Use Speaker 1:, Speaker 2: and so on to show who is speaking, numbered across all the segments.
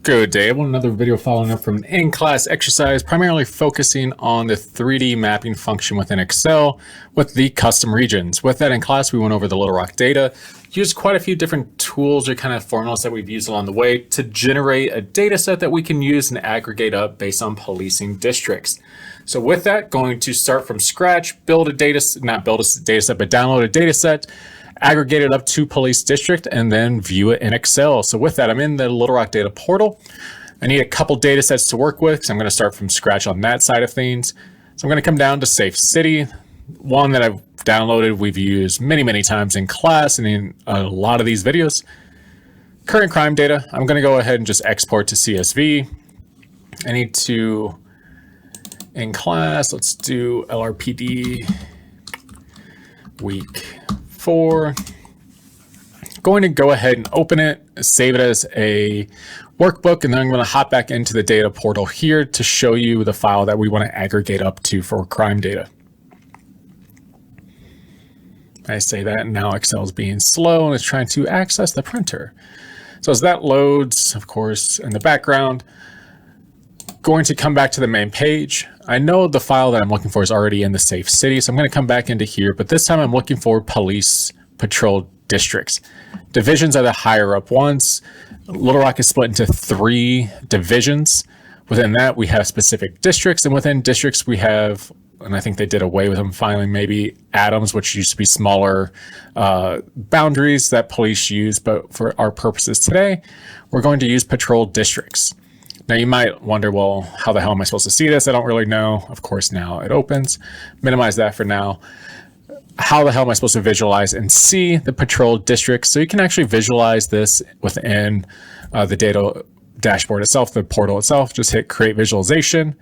Speaker 1: Good day. Well, another video following up from an in-class exercise, primarily focusing on the 3D mapping function within Excel with the custom regions. With that in class, we went over the Little Rock data, used quite a few different tools or kind of formulas that we've used along the way to generate a data set that we can use and aggregate up based on policing districts. So with that, going to start from scratch, download a data set, aggregate it up to police district, and then view it in Excel. So with that, I'm in the Little Rock data portal. I need a couple data sets to work with because I'm going to start from scratch on that side of things. So I'm going to come down to Safe City, one that I've downloaded, we've used many times in class and in a lot of these videos. Current crime data, I'm going to go ahead and just export to CSV. I need to, in class, let's do LRPD week 4. Going to go ahead and open it, save it as a workbook, and then I'm going to hop back into the data portal here to show you the file that we want to aggregate up to for crime data. I say that, and now Excel is being slow and it's trying to access the printer. So as that loads, of course, in the background, going to come back to the main page. I know the file that I'm looking for is already in the Safe City, so I'm going to come back into here, but this time I'm looking for police patrol districts. Divisions are the higher up ones. Little Rock is split into 3 divisions. Within that, we have specific districts, and within districts we have, and I think they did away with them finally, maybe atoms, which used to be smaller boundaries that police use, but for our purposes today, we're going to use patrol districts. Now you might wonder, well, how the hell am I supposed to see this? I don't really know. Of course, now it opens. Minimize that for now. How the hell am I supposed to visualize and see the patrol districts? So you can actually visualize this within the data dashboard itself, the portal itself. Just hit create visualization.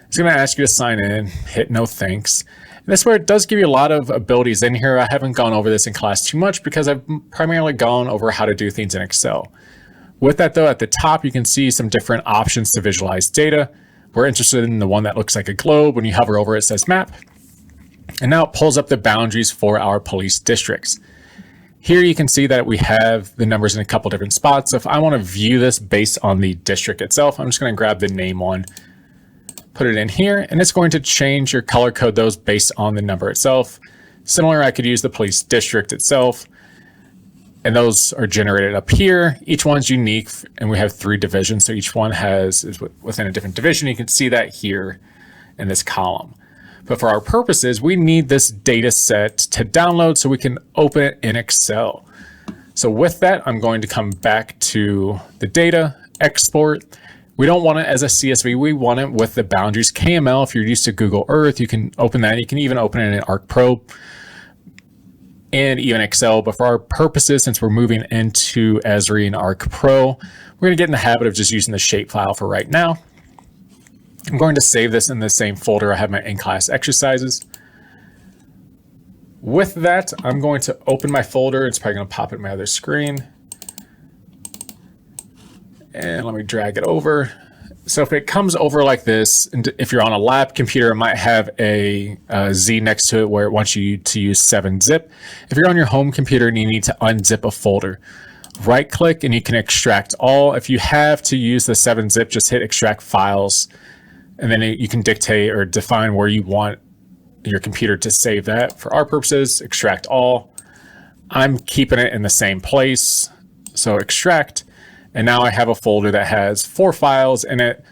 Speaker 1: It's going to ask you to sign in, hit no thanks. And that's where it does give you a lot of abilities in here. I haven't gone over this in class too much because I've primarily gone over how to do things in Excel. With that though, at the top, you can see some different options to visualize data. We're interested in the one that looks like a globe. When you hover over it, it says map. And now it pulls up the boundaries for our police districts. Here you can see that we have the numbers in a couple different spots. So if I want to view this based on the district itself, I'm just going to grab the name one, put it in here, and it's going to change or color code those based on the number itself. Similar, I could use the police district itself, and those are generated up here. Each one's unique, and we have 3 divisions, so each one is within a different division. You can see that here in this column. But for our purposes, we need this data set to download so we can open it in Excel. So with that, I'm going to come back to the data, export. We don't want it as a CSV, we want it with the boundaries. KML, if you're used to Google Earth, you can open that. You can even open it in Arc Pro and even Excel. But for our purposes, since we're moving into Esri and Arc Pro, we're gonna get in the habit of just using the shape file for right now. I'm going to save this in the same folder I have my in-class exercises. With that, I'm going to open my folder. It's probably going to pop at my other screen. And let me drag it over. So if it comes over like this, and if you're on a lap computer, it might have a Z next to it where it wants you to use 7-zip. If you're on your home computer and you need to unzip a folder, right click and you can extract all. If you have to use the 7-zip, just hit extract files. And then you can dictate or define where you want your computer to save that. For our purposes, extract all. I'm keeping it in the same place. So extract. And now I have a folder that has 4 files in it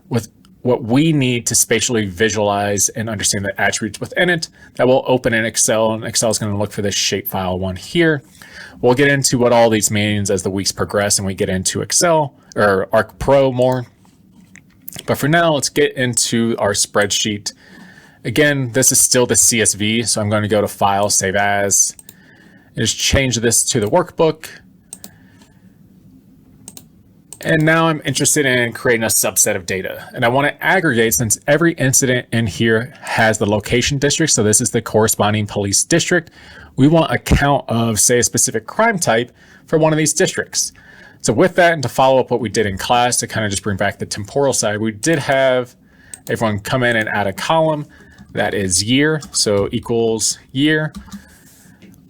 Speaker 1: with what we need to spatially visualize and understand the attributes within it that will open in Excel. And Excel is going to look for this shapefile one here. We'll get into what all these means as the weeks progress and we get into Excel or Arc Pro more. But for now, let's get into our spreadsheet. Again, this is still the CSV, so I'm going to go to File, Save As, and just change this to the workbook. And now I'm interested in creating a subset of data. And I want to aggregate, since every incident in here has the location district, so this is the corresponding police district. We want a count of, say, a specific crime type for one of these districts. So with that, and to follow up what we did in class, to kind of just bring back the temporal side, we did have everyone come in and add a column that is year, so equals year.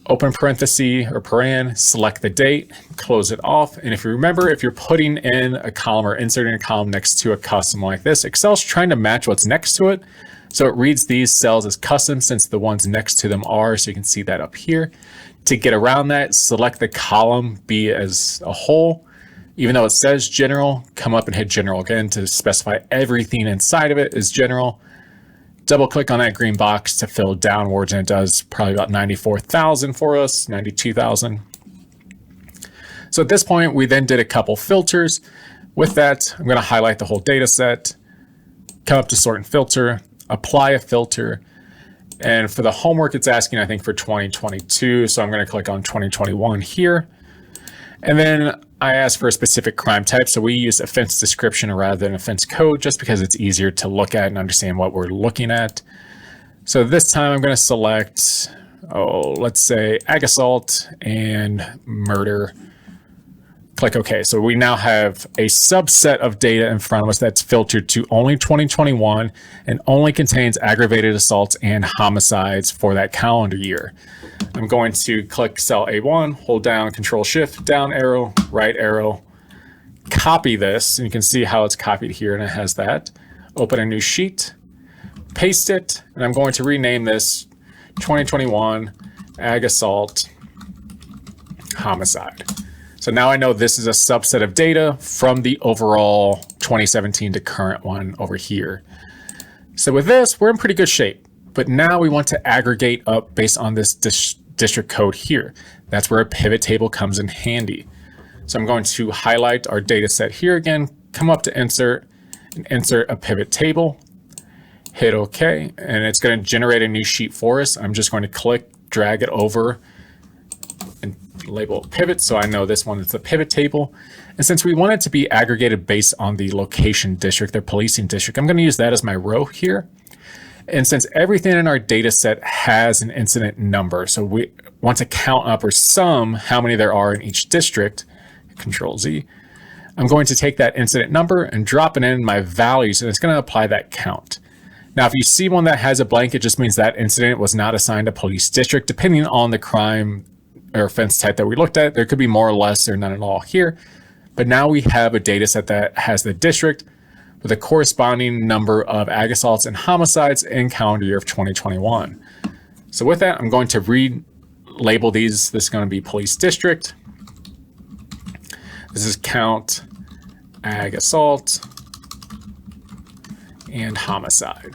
Speaker 1: open parenthesis or paren, select the date, close it off. And if you remember, if you're putting in a column or inserting a column next to a custom like this, Excel's trying to match what's next to it. So it reads these cells as custom since the ones next to them are, so you can see that up here. To get around that, select the column B as a whole. Even though it says general, come up and hit general again to specify everything inside of it is general. Double click on that green box to fill downwards, and it does probably about 94,000 for us, 92,000. So at this point, we then did a couple filters. With that, I'm going to highlight the whole data set, come up to sort and filter, apply a filter. And for the homework, it's asking, I think, for 2022. So I'm going to click on 2021 here. And then I asked for a specific crime type. So we use offense description rather than offense code just because it's easier to look at and understand what we're looking at. So this time I'm going to select, let's say ag assault and murder. Click OK. So we now have a subset of data in front of us that's filtered to only 2021 and only contains aggravated assaults and homicides for that calendar year. I'm going to click cell A1, hold down, Control Shift, down arrow, right arrow, copy this, and you can see how it's copied here, and it has that. Open a new sheet, paste it, and I'm going to rename this 2021 Ag Assault Homicide. So now I know this is a subset of data from the overall 2017 to current one over here. So with this, we're in pretty good shape. But now we want to aggregate up based on this district code here. That's where a pivot table comes in handy. So I'm going to highlight our data set here again, come up to insert and insert a pivot table, hit OK, and it's going to generate a new sheet for us. I'm just going to click, drag it over and label it pivot. So I know this one is the pivot table. And since we want it to be aggregated based on the location district, their policing district, I'm going to use that as my row here. And since everything in our data set has an incident number, so we want to count up or sum how many there are in each district, Control Z, I'm going to take that incident number and drop it in my values, and it's going to apply that count. Now, if you see one that has a blank, it just means that incident was not assigned a police district. Depending on the crime or offense type that we looked at, there could be more or less or none at all here. But now we have a data set that has the district with a corresponding number of ag assaults and homicides in calendar year of 2021. So with that, I'm going to relabel these. This is going to be police district. This is count, ag assault, and homicide.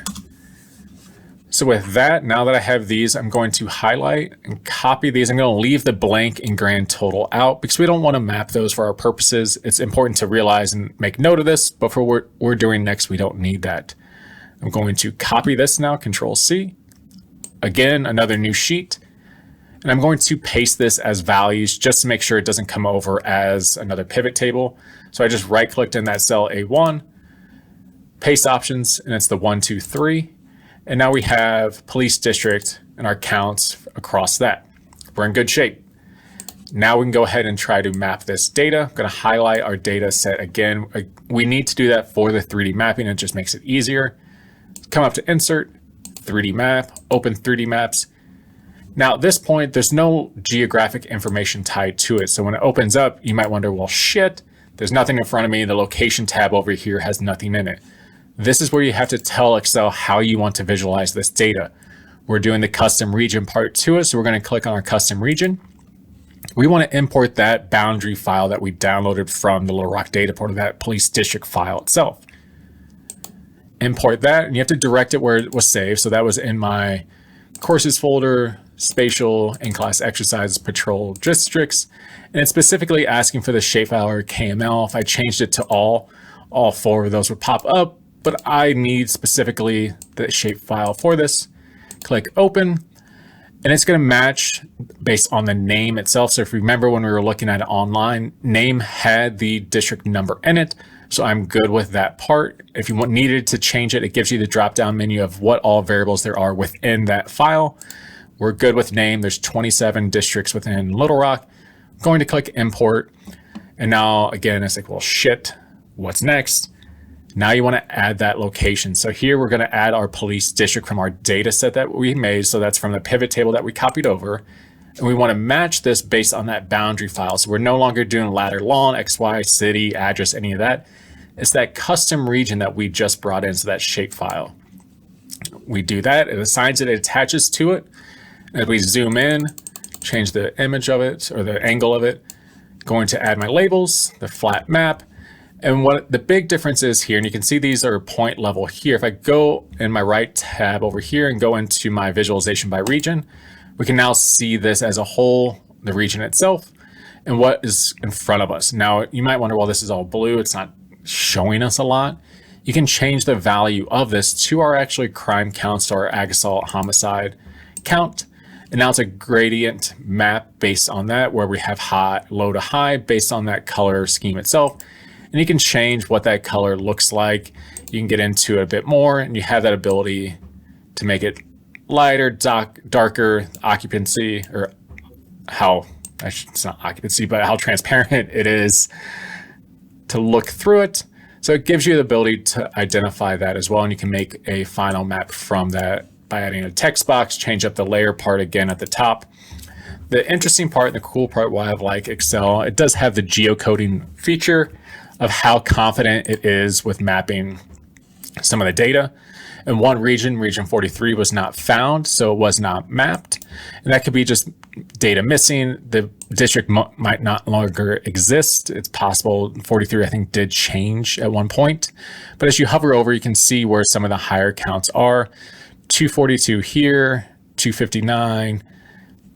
Speaker 1: So with that, now that I have these, I'm going to highlight and copy these. I'm going to leave the blank and grand total out because we don't want to map those for our purposes. It's important to realize and make note of this, but for what we're doing next, we don't need that. I'm going to copy this now, Control C. Again, another new sheet. And I'm going to paste this as values just to make sure it doesn't come over as another pivot table. So I just right clicked in that cell A1, paste options, and it's the 1, 2, 3. And now we have police district and our counts across that. We're in good shape. Now we can go ahead and try to map this data. I'm going to highlight our data set again. We need to do that for the 3D mapping. It just makes it easier. Come up to insert, 3D map, open 3D maps. Now at this point, there's no geographic information tied to it. So when it opens up, you might wonder, well, shit, there's nothing in front of me. The location tab over here has nothing in it. This is where you have to tell Excel how you want to visualize this data. We're doing the custom region part to it, so we're going to click on our custom region. We want to import that boundary file that we downloaded from the Little Rock data port of that police district file itself. Import that, and you have to direct it where it was saved. So that was in my courses folder, spatial, in-class exercises, patrol districts, and it's specifically asking for the shapefile or KML. If I changed it to all 4 of those would pop up. But I need specifically the shapefile for this. Click open, and it's going to match based on the name itself. So if you remember when we were looking at it online, name had the district number in it. So I'm good with that part. If you needed to change it, it gives you the drop-down menu of what all variables there are within that file. We're good with name. There's 27 districts within Little Rock. I'm going to click import. And now again, it's like, well, shit, what's next? Now you want to add that location. So here we're going to add our police district from our data set that we made. So that's from the pivot table that we copied over. And we want to match this based on that boundary file. So we're no longer doing ladder long, XY, city, address, any of that. It's that custom region that we just brought into that shape file. We do that, it assigns it, it attaches to it. And if we zoom in, change the image of it or the angle of it, going to add my labels, the flat map. And what the big difference is here, and you can see these are point level here. If I go in my right tab over here and go into my visualization by region, we can now see this as a whole, the region itself, and what is in front of us. Now, you might wonder, well, this is all blue, it's not showing us a lot. You can change the value of this to our actually crime counts, to our ag assault homicide count. And now it's a gradient map based on that, where we have high, low to high based on that color scheme itself. And you can change what that color looks like. You can get into it a bit more, and you have that ability to make it lighter, darker, occupancy, or how, it's not occupancy, but how transparent it is to look through it. So it gives you the ability to identify that as well. And you can make a final map from that by adding a text box, change up the layer part again at the top. The interesting part and the cool part why I like Excel, it does have the geocoding feature of how confident it is with mapping some of the data. In one region, region 43 was not found, so it was not mapped. And that could be just data missing. The district might not longer exist. It's possible 43, I think, did change at one point. But as you hover over, you can see where some of the higher counts are. 242 here, 259,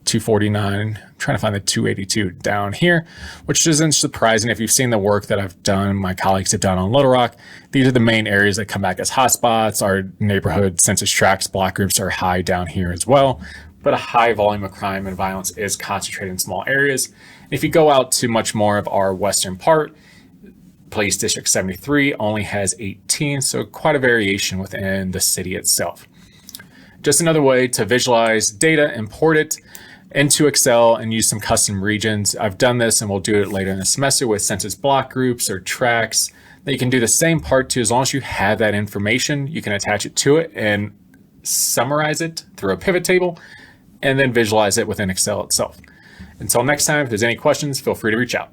Speaker 1: 249. I'm trying to find the 282 down here, which isn't surprising if you've seen the work that I've done, my colleagues have done on Little Rock. These are the main areas that come back as hotspots. Our neighborhood census tracts, block groups are high down here as well. But a high volume of crime and violence is concentrated in small areas. If you go out to much more of our western part, Police District 73 only has 18, so quite a variation within the city itself. Just another way to visualize data, import it into Excel and use some custom regions. I've done this and we'll do it later in the semester with census block groups or tracks. That you can do the same part too, as long as you have that information, you can attach it to it and summarize it through a pivot table and then visualize it within Excel itself. Until next time, if there's any questions, feel free to reach out.